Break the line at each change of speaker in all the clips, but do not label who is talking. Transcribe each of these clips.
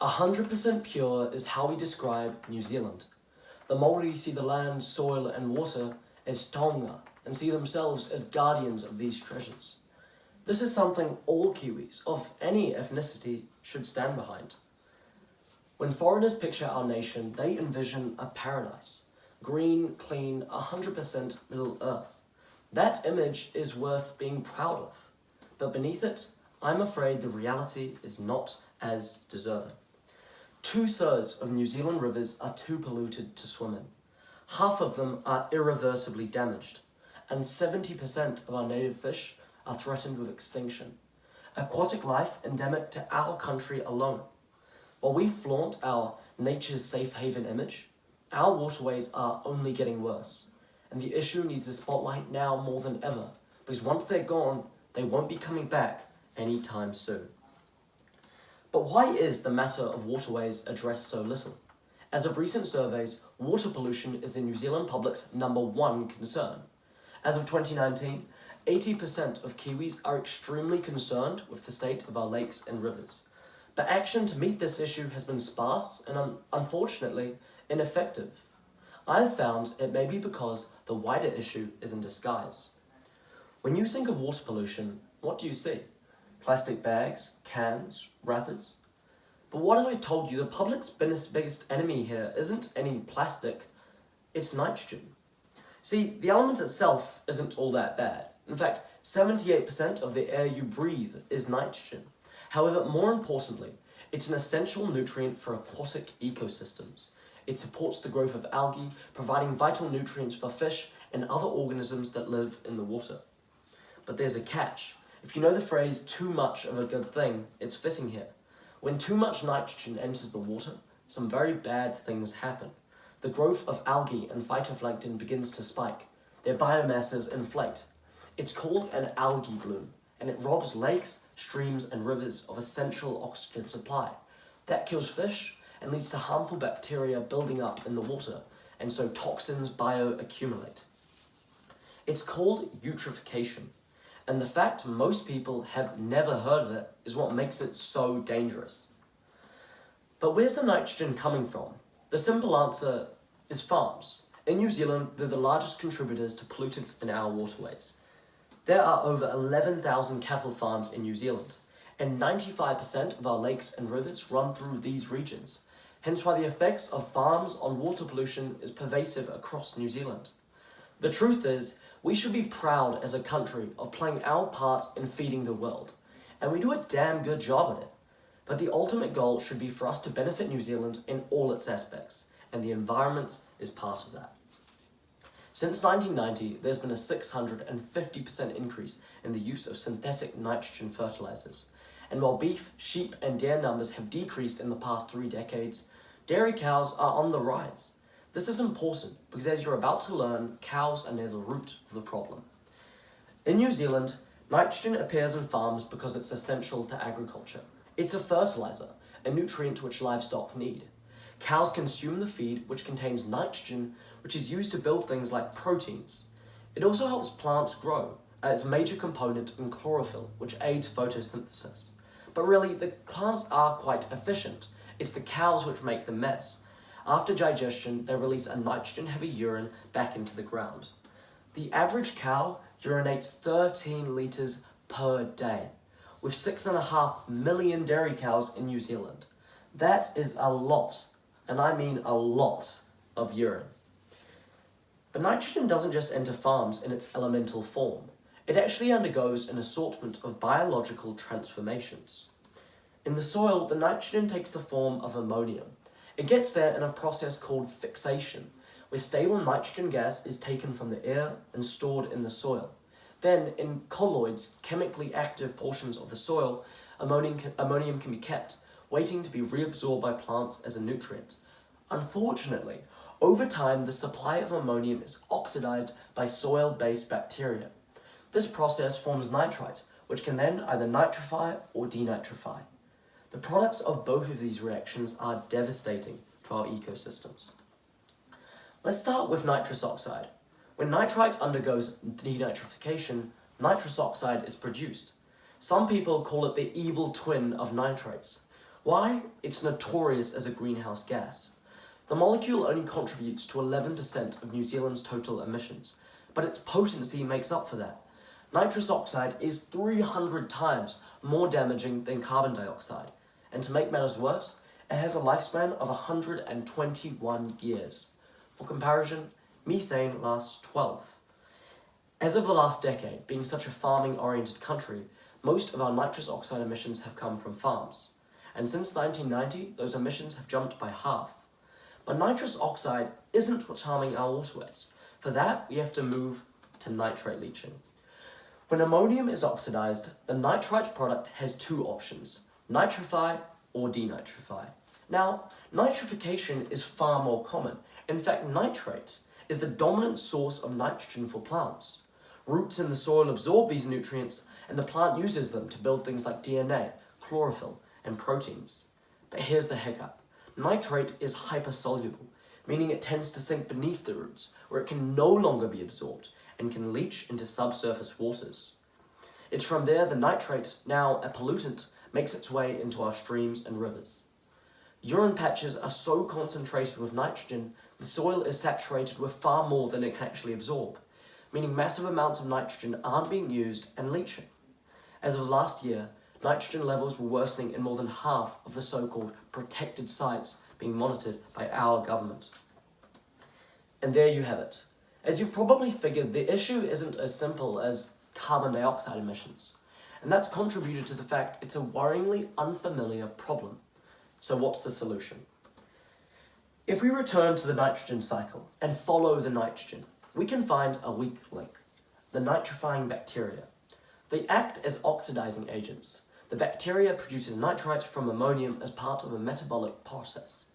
100% pure is how we describe New Zealand. The Māori see the land, soil and water as taonga and see themselves as guardians of these treasures. This is something all Kiwis of any ethnicity should stand behind. When foreigners picture our nation, they envision a paradise. Green, clean, 100% Middle Earth. That image is worth being proud of. But beneath it, I'm afraid the reality is not as deserving. 2/3 of New Zealand rivers are too polluted to swim in. Half of them are irreversibly damaged, and 70% of our native fish are threatened with extinction. Aquatic life endemic to our country alone. While we flaunt our nature's safe haven image, our waterways are only getting worse, and the issue needs the spotlight now more than ever, because once they're gone, they won't be coming back anytime soon. But why is the matter of waterways addressed so little? As of recent surveys, water pollution is the New Zealand public's #1 concern. As of 2019, 80% of Kiwis are extremely concerned with the state of our lakes and rivers. But action to meet this issue has been sparse and unfortunately ineffective. I've found it may be because the wider issue is in disguise. When you think of water pollution, what do you see? Plastic bags, cans, wrappers? But what have I told you? The public's biggest enemy here isn't any plastic, it's nitrogen. See, the element itself isn't all that bad. In fact, 78% of the air you breathe is nitrogen. However, more importantly, it's an essential nutrient for aquatic ecosystems. It supports the growth of algae, providing vital nutrients for fish and other organisms that live in the water. But there's a catch. If you know the phrase, too much of a good thing, it's fitting here. When too much nitrogen enters the water, some very bad things happen. The growth of algae and phytoplankton begins to spike. Their biomasses inflate. It's called an algae bloom, and it robs lakes, streams, and rivers of essential oxygen supply. That kills fish and leads to harmful bacteria building up in the water, and so toxins bioaccumulate. It's called eutrophication, and the fact most people have never heard of it is what makes it so dangerous. But where's the nitrogen coming from? The simple answer is farms. In New Zealand, they're the largest contributors to pollutants in our waterways. There are over 11,000 cattle farms in New Zealand, and 95% of our lakes and rivers run through these regions, hence why the effects of farms on water pollution is pervasive across New Zealand. The truth is, we should be proud as a country of playing our part in feeding the world, and we do a damn good job at it. But the ultimate goal should be for us to benefit New Zealand in all its aspects, and the environment is part of that. Since 1990, there's been a 650% increase in the use of synthetic nitrogen fertilizers. And while beef, sheep, and deer numbers have decreased in the past 3 decades, dairy cows are on the rise. This is important because, as you're about to learn, cows are near the root of the problem. In New Zealand, nitrogen appears in farms because it's essential to agriculture. It's a fertilizer, a nutrient which livestock need. Cows consume the feed, which contains nitrogen, which is used to build things like proteins. It also helps plants grow, as a major component in chlorophyll, which aids photosynthesis. But really, the plants are quite efficient. It's the cows which make the mess. After digestion, they release a nitrogen-heavy urine back into the ground. The average cow urinates 13 litres per day, with 6.5 million dairy cows in New Zealand. That is a lot, and I mean a lot, of urine. But nitrogen doesn't just enter farms in its elemental form. It actually undergoes an assortment of biological transformations. In the soil, the nitrogen takes the form of ammonium. It gets there in a process called fixation, where stable nitrogen gas is taken from the air and stored in the soil. Then, in colloids, chemically active portions of the soil, ammonium can be kept, waiting to be reabsorbed by plants as a nutrient. Unfortunately, over time, the supply of ammonium is oxidized by soil-based bacteria. This process forms nitrite, which can then either nitrify or denitrify. The products of both of these reactions are devastating to our ecosystems. Let's start with nitrous oxide. When nitrite undergoes denitrification, nitrous oxide is produced. Some people call it the evil twin of nitrates. Why? It's notorious as a greenhouse gas. The molecule only contributes to 11% of New Zealand's total emissions, but its potency makes up for that. Nitrous oxide is 300 times more damaging than carbon dioxide, and to make matters worse, it has a lifespan of 121 years. For comparison, methane lasts 12. As of the last decade, being such a farming-oriented country, most of our nitrous oxide emissions have come from farms. And since 1990, those emissions have jumped by half. But nitrous oxide isn't what's harming our waterways. For that, we have to move to nitrate leaching. When ammonium is oxidized, the nitrite product has two options: nitrify or denitrify. Now, nitrification is far more common. In fact, nitrate is the dominant source of nitrogen for plants. Roots in the soil absorb these nutrients, and the plant uses them to build things like DNA, chlorophyll, and proteins. But here's the hiccup. Nitrate is hypersoluble, meaning it tends to sink beneath the roots, where it can no longer be absorbed and can leach into subsurface waters. It's from there the nitrate, now a pollutant, makes its way into our streams and rivers. Urine patches are so concentrated with nitrogen, the soil is saturated with far more than it can actually absorb, meaning massive amounts of nitrogen aren't being used and leaching. As of last year, nitrogen levels were worsening in more than half of the so-called protected sites being monitored by our government. And there you have it. As you've probably figured, the issue isn't as simple as carbon dioxide emissions, and that's contributed to the fact it's a worryingly unfamiliar problem. So what's the solution? If we return to the nitrogen cycle and follow the nitrogen, we can find a weak link: the nitrifying bacteria. They act as oxidizing agents. The bacteria produces nitrite from ammonium as part of a metabolic process.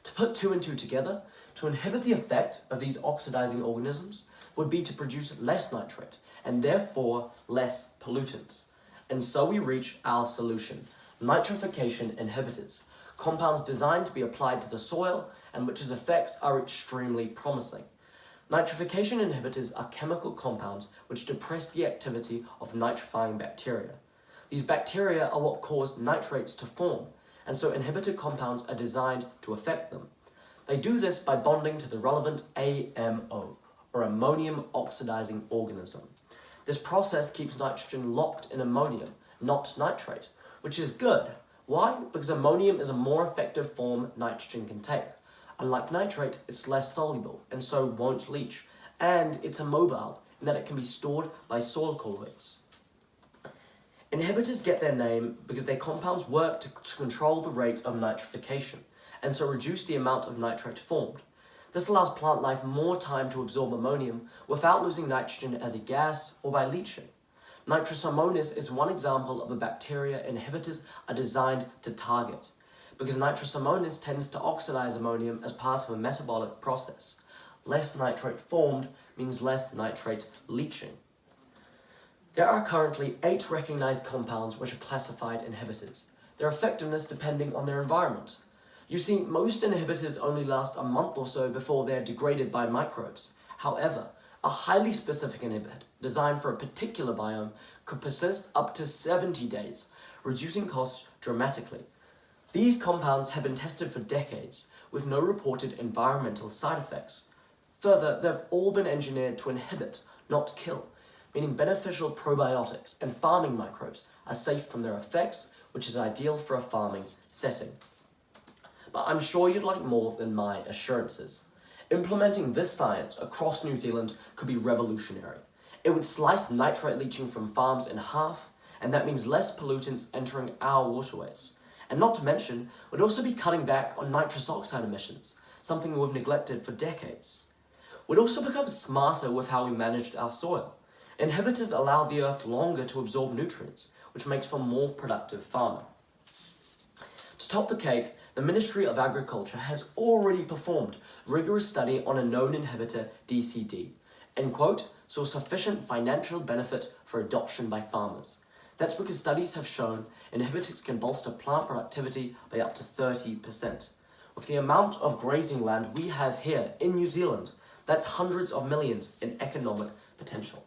To put two and two together, to inhibit the effect of these oxidizing organisms would be to produce less nitrate, and therefore less pollutants. And so we reach our solution: nitrification inhibitors, compounds designed to be applied to the soil and which's effects are extremely promising. Nitrification inhibitors are chemical compounds which depress the activity of nitrifying bacteria. These bacteria are what cause nitrates to form, and so inhibitor compounds are designed to affect them. They do this by bonding to the relevant AMO, or ammonium oxidizing organism. This process keeps nitrogen locked in ammonium, not nitrate, which is good. Why? Because ammonium is a more effective form nitrogen can take. Unlike nitrate, it's less soluble, and so won't leach, and it's immobile in that it can be stored by soil colloids. Inhibitors get their name because their compounds work to control the rate of nitrification, and so reduce the amount of nitrate formed. This allows plant life more time to absorb ammonium without losing nitrogen as a gas or by leaching. Nitrous ammonium is one example of a bacteria inhibitors are designed to target, because nitrous ammonium tends to oxidize ammonium as part of a metabolic process. Less nitrate formed means less nitrate leaching. There are currently 8 recognized compounds which are classified inhibitors, their effectiveness depending on their environment. You see, most inhibitors only last a month or so before they are degraded by microbes. However, a highly specific inhibitor designed for a particular biome could persist up to 70 days, reducing costs dramatically. These compounds have been tested for decades, with no reported environmental side effects. Further, they've all been engineered to inhibit, not kill, meaning beneficial probiotics and farming microbes are safe from their effects, which is ideal for a farming setting. But I'm sure you'd like more than my assurances. Implementing this science across New Zealand could be revolutionary. It would slice nitrate leaching from farms in half, and that means less pollutants entering our waterways. And not to mention, we'd also be cutting back on nitrous oxide emissions, something we've neglected for decades. We'd also become smarter with how we managed our soil. Inhibitors allow the earth longer to absorb nutrients, which makes for more productive farming. To top the cake, the Ministry of Agriculture has already performed rigorous study on a known inhibitor, DCD, and quote, saw sufficient financial benefit for adoption by farmers. That's because studies have shown inhibitors can bolster plant productivity by up to 30%. With the amount of grazing land we have here in New Zealand, that's hundreds of millions in economic potential.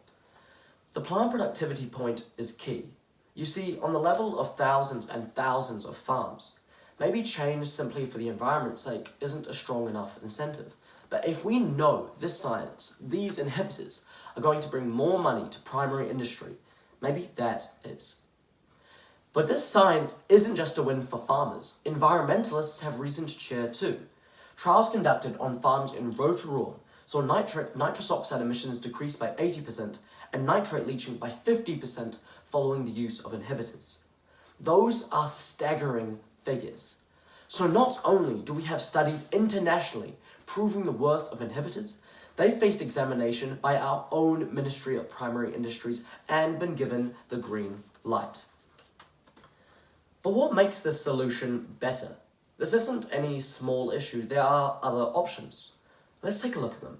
The plant productivity point is key. You see, on the level of thousands and thousands of farms, Maybe change simply for the environment's sake isn't a strong enough incentive. But if we know this science, these inhibitors, are going to bring more money to primary industry, maybe that is. But this science isn't just a win for farmers. Environmentalists have reason to cheer too. Trials conducted on farms in Rotorua saw nitrous oxide emissions decrease by 80% and nitrate leaching by 50% following the use of inhibitors. Those are staggering figures. So not only do we have studies internationally proving the worth of inhibitors, they faced examination by our own Ministry of Primary Industries and been given the green light. But what makes this solution better? This isn't any small issue, there are other options. Let's take a look at them.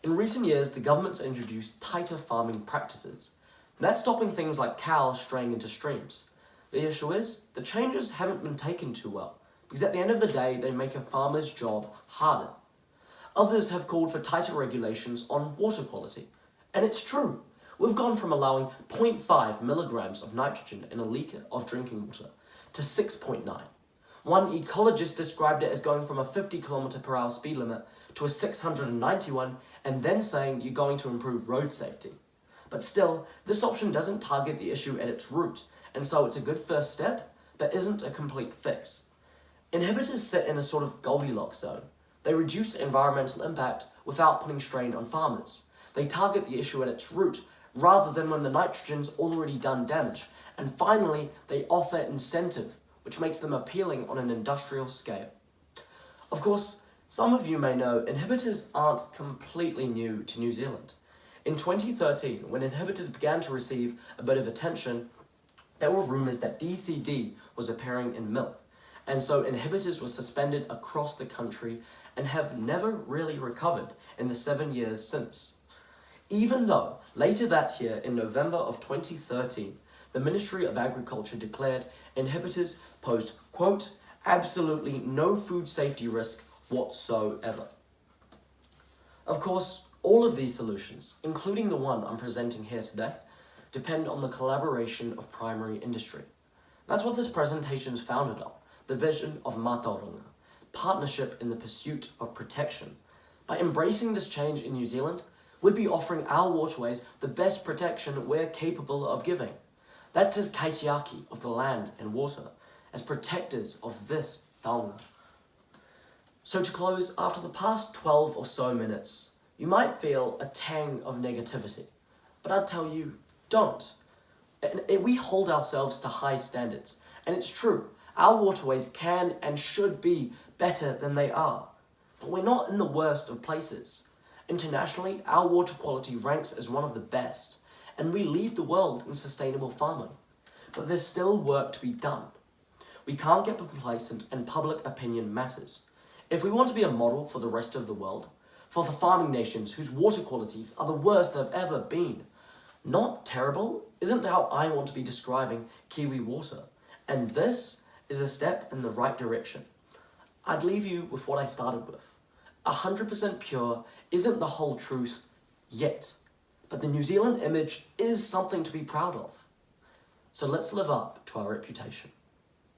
In recent years, the government's introduced tighter farming practices. That's stopping things like cows straying into streams. The issue is, the changes haven't been taken too well, because at the end of the day, they make a farmer's job harder. Others have called for tighter regulations on water quality. And it's true. We've gone from allowing 0.5 milligrams of nitrogen in a litre of drinking water to 6.9. One ecologist described it as going from a 50 km/h speed limit to a 691 and then saying you're going to improve road safety. But still, this option doesn't target the issue at its root, and so it's a good first step, but isn't a complete fix. Inhibitors sit in a sort of Goldilocks zone. They reduce environmental impact without putting strain on farmers. They target the issue at its root, rather than when the nitrogen's already done damage. And finally, they offer incentive, which makes them appealing on an industrial scale. Of course, some of you may know inhibitors aren't completely new to New Zealand. In 2013, when inhibitors began to receive a bit of attention, there were rumours that DCD was appearing in milk, and so inhibitors were suspended across the country and have never really recovered in the 7 years since. Even though, later that year, in November of 2013, the Ministry of Agriculture declared inhibitors posed, quote, absolutely no food safety risk whatsoever. Of course, all of these solutions, including the one I'm presenting here today, depend on the collaboration of primary industry. That's what this presentation is founded on, the vision of Mātauranga, partnership in the pursuit of protection. By embracing this change in New Zealand, we'd be offering our waterways the best protection we're capable of giving. That's as kaitiaki of the land and water, as protectors of this taonga. So to close, after the past 12 or so minutes, you might feel a tang of negativity, but I'd tell you, don't. We hold ourselves to high standards, and it's true, our waterways can and should be better than they are, but we're not in the worst of places. Internationally, our water quality ranks as one of the best, and we lead the world in sustainable farming. But there's still work to be done. We can't get complacent, and public opinion matters. If we want to be a model for the rest of the world, for the farming nations whose water qualities are the worst they've ever been, not terrible isn't how I want to be describing Kiwi water, and this is a step in the right direction. I'd leave you with what I started with. 100% pure isn't the whole truth yet, but the New Zealand image is something to be proud of. So let's live up to our reputation.